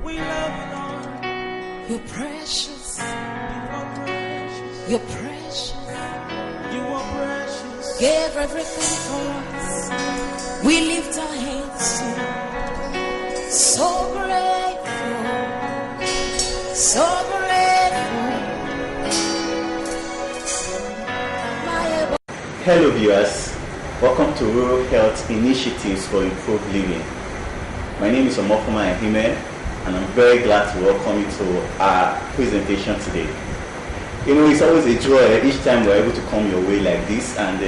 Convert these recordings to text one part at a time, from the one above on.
We love you, Lord. You're precious. You are precious. You're precious. You are precious. Gave everything for us. We lift our hands to you. So grateful. So grateful. Hello viewers, welcome to Rural Health Initiatives for Improved Living. My name is Omofoma Ehime, and I'm very glad to welcome you to our presentation today. You know, it's always a joy each time we're able to come your way like this, and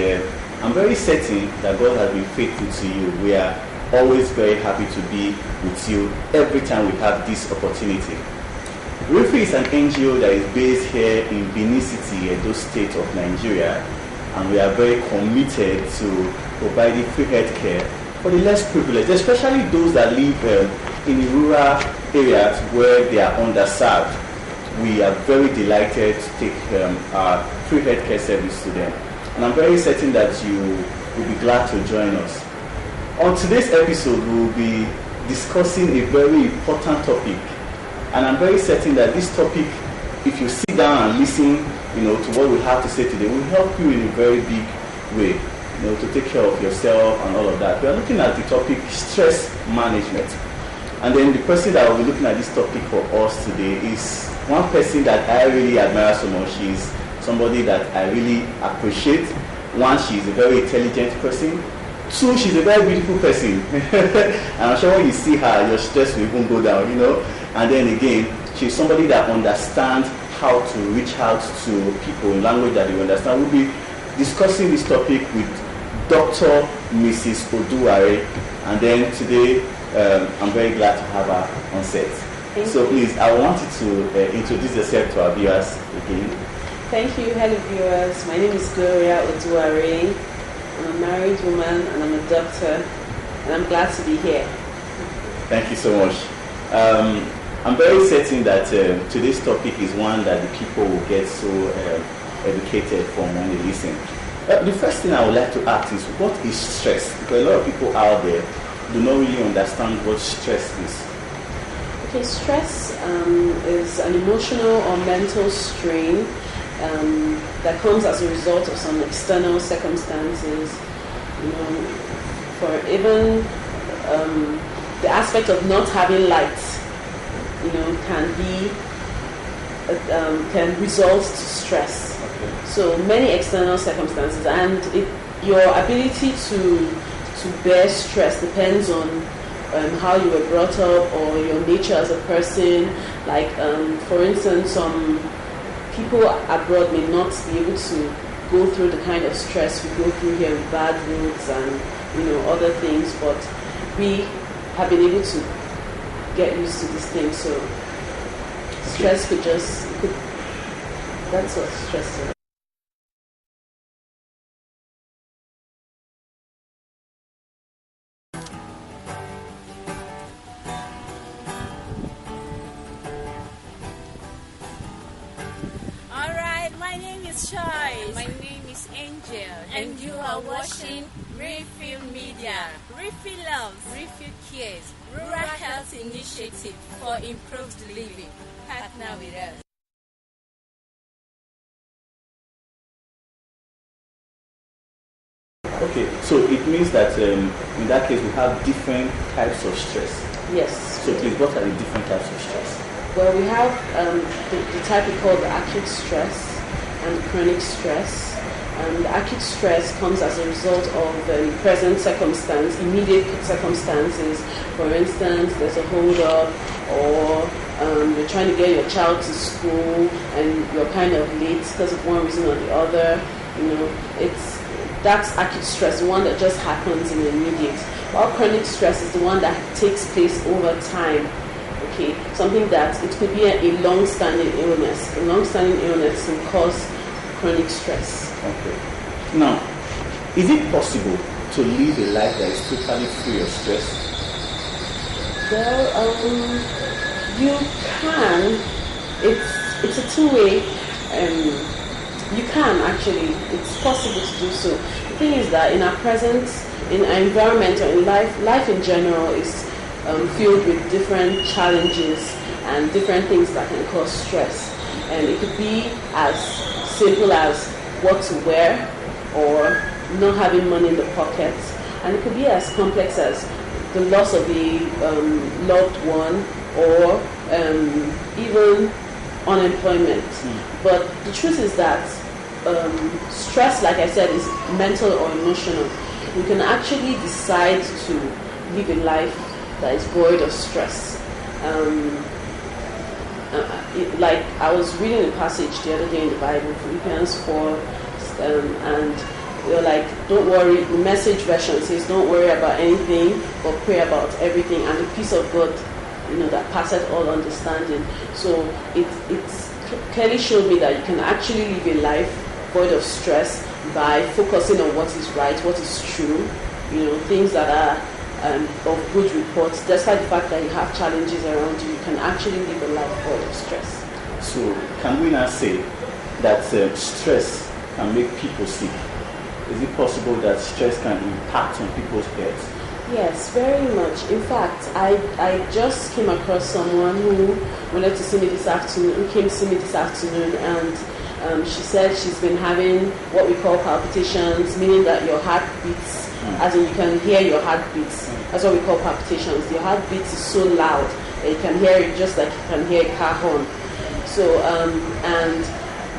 I'm very certain that God has been faithful to you. We are always very happy to be with you every time we have this opportunity. RIFI is an NGO that is based here in Benin City, Edo State of Nigeria, and we are very committed to providing free health care for the less privileged, especially those that live in the rural areas where they are underserved. We are very delighted to take our free health care service to them. And I'm very certain that you will be glad to join us. On today's episode, we will be discussing a very important topic. And I'm very certain that this topic, if you sit down and listen, to what we have to say today, will help you in a very big way, to take care of yourself and all of that. We are looking at the topic stress management. And then the person that will be looking at this topic for us today is one person that I really admire so much. She's somebody that I really appreciate. One, she's a very intelligent person. Two, she's a very beautiful person. And I'm sure when you see her, your stress will even go down, And then again, she's somebody that understands how to reach out to people in language that they understand. We'll be discussing this topic with Dr. Mrs. Oduware. And then today, I'm very glad to have her on set. So please, I want you to introduce yourself to our viewers again. Thank you. Hello viewers. My name is Gloria Oduware. I'm a married woman and I'm a doctor, and I'm glad to be here. Thank you so much. I'm very certain that today's topic is one that the people will get so educated from when they listen. The first thing I would like to ask is, what is stress? Because a lot of people out there do not really understand what stress is. Okay, stress is an emotional or mental strain that comes as a result of some external circumstances. For even the aspect of not having light, can result to stress. Okay. So many external circumstances, and your ability to bear stress depends on how you were brought up or your nature as a person. Like, for instance, some people abroad may not be able to go through the kind of stress we go through here with bad roads and other things, but we have been able to get used to these things. So stress that's what stress is. My name is Choice. My name is Angel. And you are watching Refill Media. Refill loves, Refill cares. Rural Health Initiative for Improved Living. Partner with us. Okay, so it means that in that case we have different types of stress. Yes. So please, what are the different types of stress? Well, we have the type we call the acute stress and chronic stress. The acute stress comes as a result of present circumstance, immediate circumstances. For instance, there's a hold-up, or you're trying to get your child to school and you're kind of late because of one reason or the other. That's acute stress, the one that just happens in the immediate. While chronic stress is the one that takes place over time. Okay, something that it could be a long-standing illness. A long-standing illness can cause chronic stress. Okay. Now, is it possible to live a life that is totally free of stress? Well, you can. It's a two-way. You can actually. It's possible to do so. The thing is that in our environment or in life in general is filled with different challenges and different things that can cause stress. And it could be as simple as what to wear or not having money in the pocket. And it could be as complex as the loss of a loved one or even unemployment. But the truth is that stress, like I said, is mental or emotional. We can actually decide to live a life that is void of stress. Like I was reading a passage the other day in the Bible, Philippians 4, and they're like, don't worry, the Message version says, don't worry about anything, but pray about everything, and the peace of God, that passeth all understanding. So it clearly showed me that you can actually live a life void of stress by focusing on what is right, what is true, things that are of good reports. Despite the fact that you have challenges around you, you can actually live a life void of stress. So can we now say that stress can make people sick? Is it possible that stress can impact on people's health? Yes, very much. In fact, I just came across someone who wanted to see me this afternoon, who came to see me this afternoon, and she said she's been having what we call palpitations, meaning that your heart beats, as in you can hear your heart beats. That's what we call palpitations. Your heart beats is so loud that you can hear it just like you can hear a car horn. So, and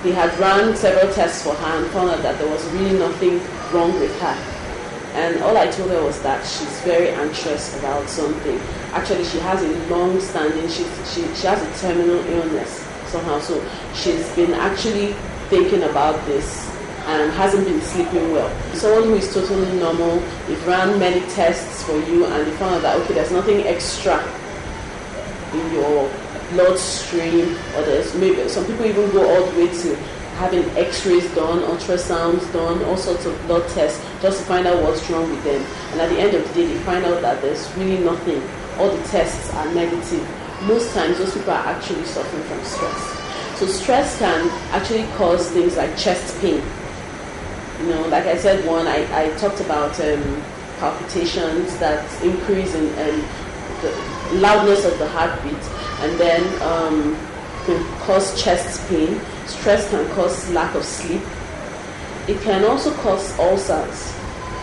they had run several tests for her and found out that there was really nothing wrong with her. And all I told her was that she's very anxious about something. Actually, she has a long-standing, she has a terminal illness somehow. So she's been actually thinking about this and hasn't been sleeping well. Someone who is totally normal, they've ran many tests for you and they found out that, okay, there's nothing extra in your bloodstream, or there's maybe some people even go all the way to having x-rays done, ultrasounds done, all sorts of blood tests just to find out what's wrong with them. And at the end of the day, they find out that there's really nothing. All the tests are negative. Most times, those people are actually suffering from stress. So stress can actually cause things like chest pain. Like I said, I talked about palpitations that increase in the loudness of the heartbeat, and then can cause chest pain. Stress can cause lack of sleep. It can also cause ulcers.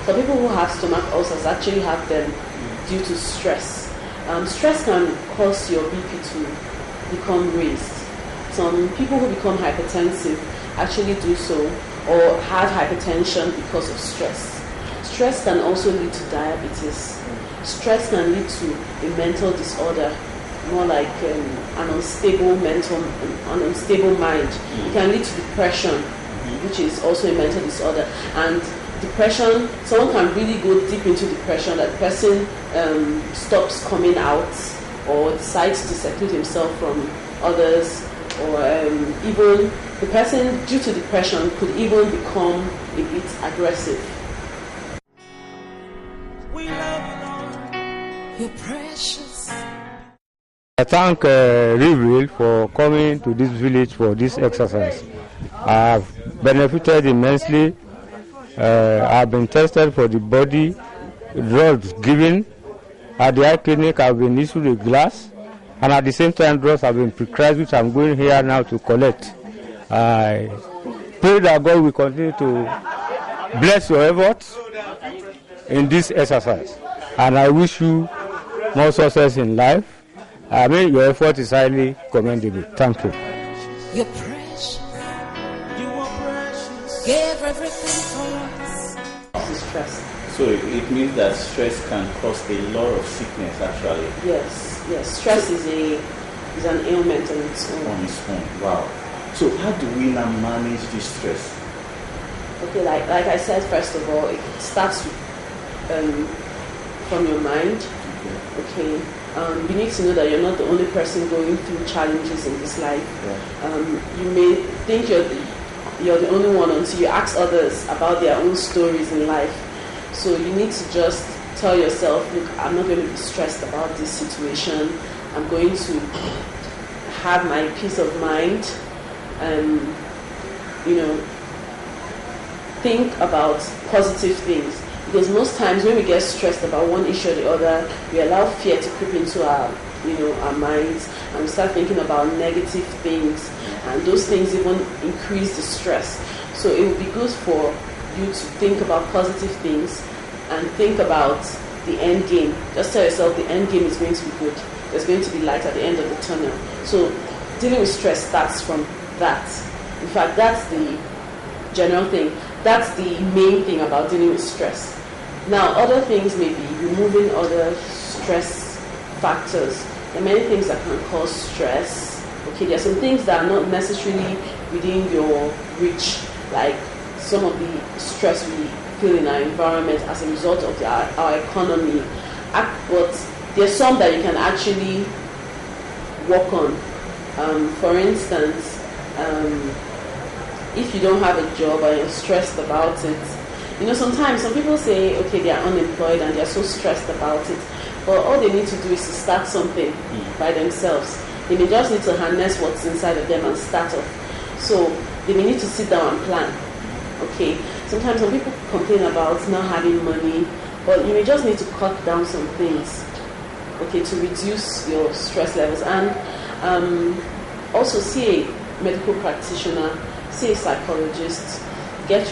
For people who have stomach ulcers, actually have them due to stress. Stress can cause your BP to become raised. Some people who become hypertensive actually do so or have hypertension because of stress. Stress can also lead to diabetes. Stress can lead to a mental disorder, more like an unstable mind. It can lead to depression, which is also a mental disorder. And depression, someone can really go deep into depression. That person stops coming out or decides to seclude himself from others, or even the person, due to depression, could even become a bit aggressive. We love you, Lord. You're precious. I thank Reveal for coming to this village for this exercise. I have benefited immensely. I have been tested for the body, drugs given. At the eye clinic, I have been issued a glass, and at the same time, drugs have been prescribed, which I'm going here now to collect. I pray that God will continue to bless your efforts in this exercise, and I wish you more success in life. I mean, your effort is highly commendable. Thank you. You're precious. You are precious. Give everything for us. Stress. So it means that stress can cause a lot of sickness actually. Yes. Stress is an ailment on its own. On its own. Wow. So how do we now manage this stress? Okay, like I said, first of all, it starts with, from your mind. Okay. You need to know that you're not the only person going through challenges in this life. Yeah. You may think you're the only one until you ask others about their own stories in life. So you need to just tell yourself, look, I'm not going to be stressed about this situation. I'm going to have my peace of mind and, think about positive things. Because most times when we get stressed about one issue or the other, we allow fear to creep into our minds, and we start thinking about negative things, and those things even increase the stress. So it would be good for you to think about positive things and think about the end game. Just tell yourself the end game is going to be good. There's going to be light at the end of the tunnel. So dealing with stress starts from that. In fact, that's the general thing. That's the main thing about dealing with stress. Now, other things may be removing other stress factors. There are many things that can cause stress. Okay, there are some things that are not necessarily within your reach, like some of the stress we feel in our environment as a result of our economy. But there are some that you can actually work on. For instance, if you don't have a job and you're stressed about it, sometimes some people say, okay, they are unemployed and they're so stressed about it, but all they need to do is to start something by themselves. They may just need to harness what's inside of them and start off. So they may need to sit down and plan. Okay, sometimes some people complain about not having money, but you may just need to cut down some things, okay, to reduce your stress levels. And also see a medical practitioner, see a psychologist, get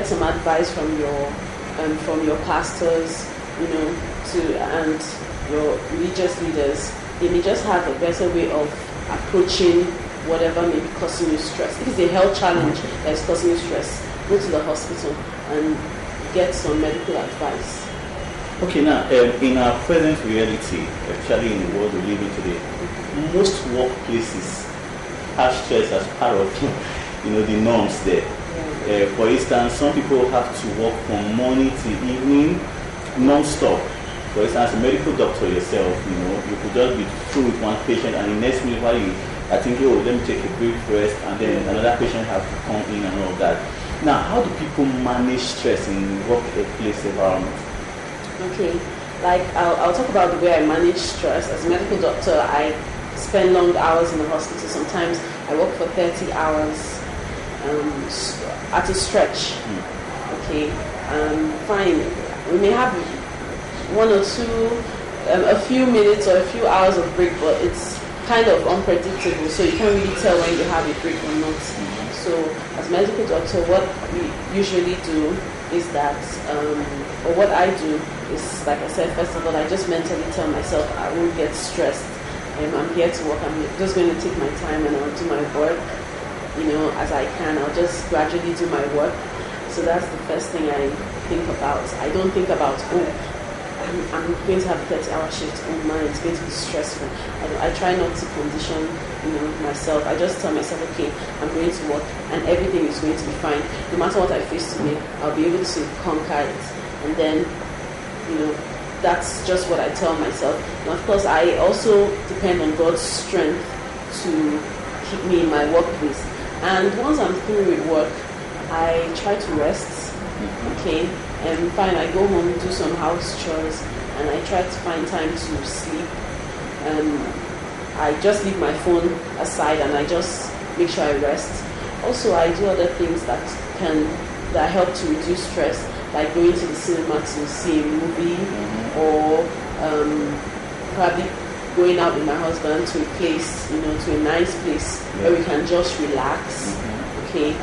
some advice from your pastors, and your religious leaders. They may just have a better way of approaching whatever may be causing you stress. If it's a health challenge that is causing you stress, go to the hospital and get some medical advice. Okay, now in our present reality, especially in the world we live in today, most workplaces have stress as part of the norms there. For instance, some people have to work from morning to evening, non-stop. For instance, a medical doctor yourself, you could just be through with one patient, and the next minute while you are thinking, let me take a brief rest, and then another patient have to come in and all of that. Now, how do people manage stress in workplace environment? Okay, I'll talk about the way I manage stress. As a medical doctor, I spend long hours in the hospital. Sometimes I work for 30 hours at a stretch. Okay, fine. We may have one or two, a few minutes or a few hours of break, but it's kind of unpredictable, so you can't really tell when you have a break or not. So as a medical doctor, what we usually do is that, or what I do is, like I said, first of all, I just mentally tell myself I won't get stressed. I'm here to work. I'm just going to take my time and I'll do my work, as I can. I'll just gradually do my work. So that's the first thing I think about. I don't think about, I'm going to have a 30-hour shift. Oh man, it's going to be stressful. I try not to condition, myself. I just tell myself, okay, I'm going to work and everything is going to be fine. No matter what I face today, I'll be able to conquer it. And then, that's just what I tell myself. And of course, I also depend on God's strength to keep me in my workplace. And once I'm through with work, I try to rest. Okay. And fine, I go home, do some house chores, and I try to find time to sleep. I just leave my phone aside and I just make sure I rest. Also, I do other things that help to reduce stress, like going to the cinema to see a movie, or probably going out with my husband to a place, to a nice place where we can just relax. Okay,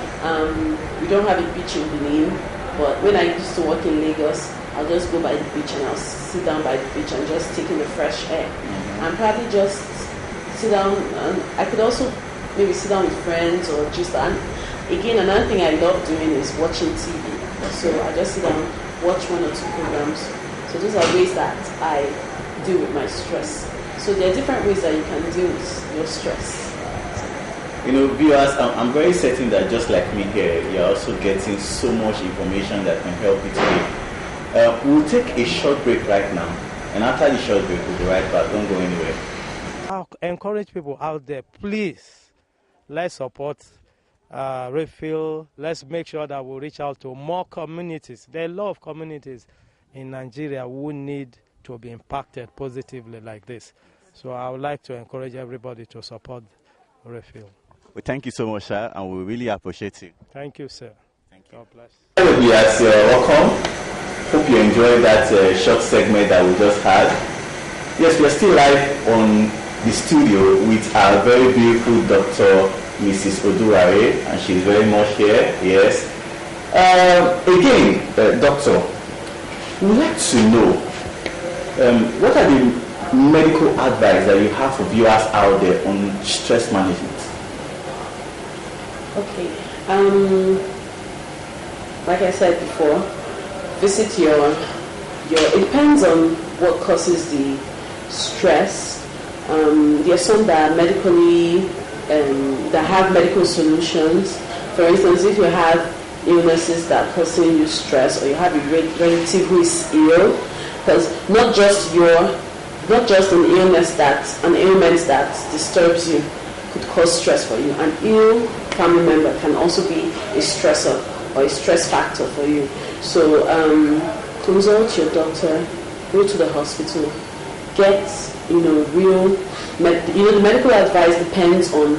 we don't have a beach in Benin. But when I used to work in Lagos, I'll just go by the beach and I'll sit down by the beach and just take in the fresh air. And probably just sit down, and I could also maybe sit down with friends or just, and again, another thing I love doing is watching TV. So I just sit down, watch one or two programs. So those are ways that I deal with my stress. So there are different ways that you can deal with your stress. Viewers, I'm very certain that just like me here, you're also getting so much information that can help you today. We'll take a short break right now, and after the short break, we'll be right back. Don't go anywhere. I'll encourage people out there, please, let's support Refill. Let's make sure that we reach out to more communities. There are a lot of communities in Nigeria who need to be impacted positively like this. So I would like to encourage everybody to support Refill. Well, thank you so much, sir, and we really appreciate it. Thank you, sir. Thank you. God bless. Yes, welcome. Hope you enjoyed that short segment that we just had. Yes, we are still live on the studio with our very beautiful Dr. Mrs. Oduware, and she's very much here. Yes. Again, Doctor, we'd like to know what are the medical advice that you have for viewers out there on stress management? Okay. Like I said before, visit your. It depends on what causes the stress. There are some that are medically that have medical solutions. For instance, if you have illnesses that are causing you stress, or you have a relative who is ill, because not just an ailment that disturbs you could cause stress for you. An ill family member can also be a stressor or a stress factor for you. So consult your doctor, go to the hospital, get the medical advice depends on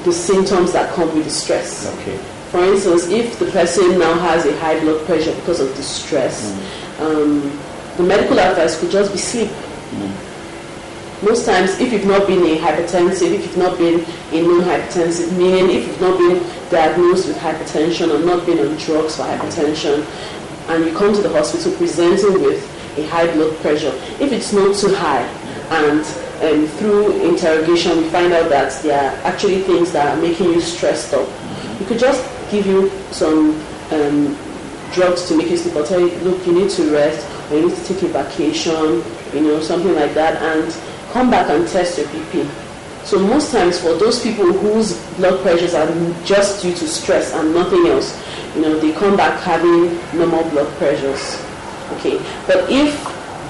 the symptoms that come with the stress. Okay. For instance, if the person now has a high blood pressure because of the stress, the medical advice could just be sleep. Most times, if you've not been a hypertensive, if you've not been a non-hypertensive, meaning if you've not been diagnosed with hypertension or not been on drugs for hypertension, and you come to the hospital presenting with a high blood pressure, if it's not too high, and through interrogation we find out that there are actually things that are making you stressed up, we could just give you some drugs to make you sleep, or tell you, look, you need to rest, or you need to take a vacation, something like that, and come back and test your BP. So most times for those people whose blood pressures are just due to stress and nothing else, they come back having normal blood pressures. Okay, but if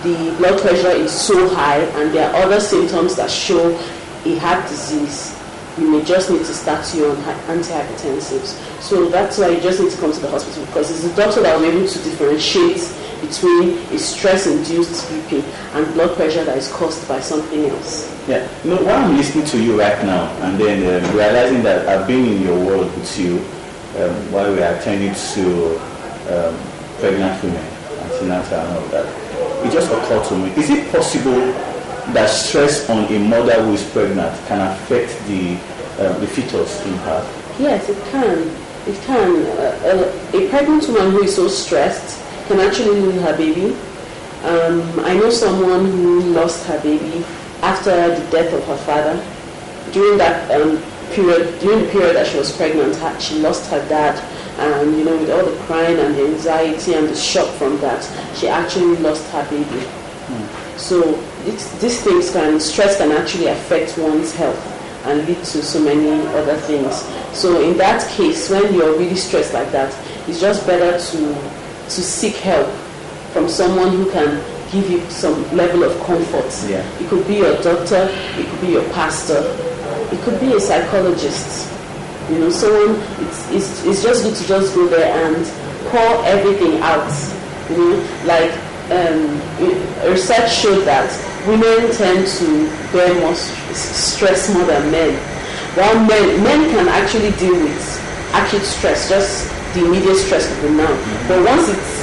the blood pressure is so high and there are other symptoms that show a heart disease, you may just need to start you on antihypertensives. So that's why you just need to come to the hospital, because it's the doctor that will be able to differentiate between a stress-induced BP and blood pressure that is caused by something else. Yeah, while I'm listening to you right now, and then realizing that I've been in your world with you while we are attending to pregnant women, antenatal and all that, it just occurred to me, is it possible that stress on a mother who is pregnant can affect the fetus in her? Yes, it can. It can. A pregnant woman who is so stressed can actually lose her baby. I know someone who lost her baby after the death of her father. During the period that she was pregnant, she lost her dad, and with all the crying and the anxiety and the shock from that, she actually lost her baby. So stress can actually affect one's health and lead to so many other things. So in that case, when you're really stressed like that, it's just better to seek help from someone who can give you some level of comfort. Yeah. It could be your doctor, it could be your pastor, it could be a psychologist. Someone, it's just good to just go there and pour everything out. Research showed that women tend to bear more stress more than men. While men can actually deal with acute stress, just the immediate stress of the now. But once it's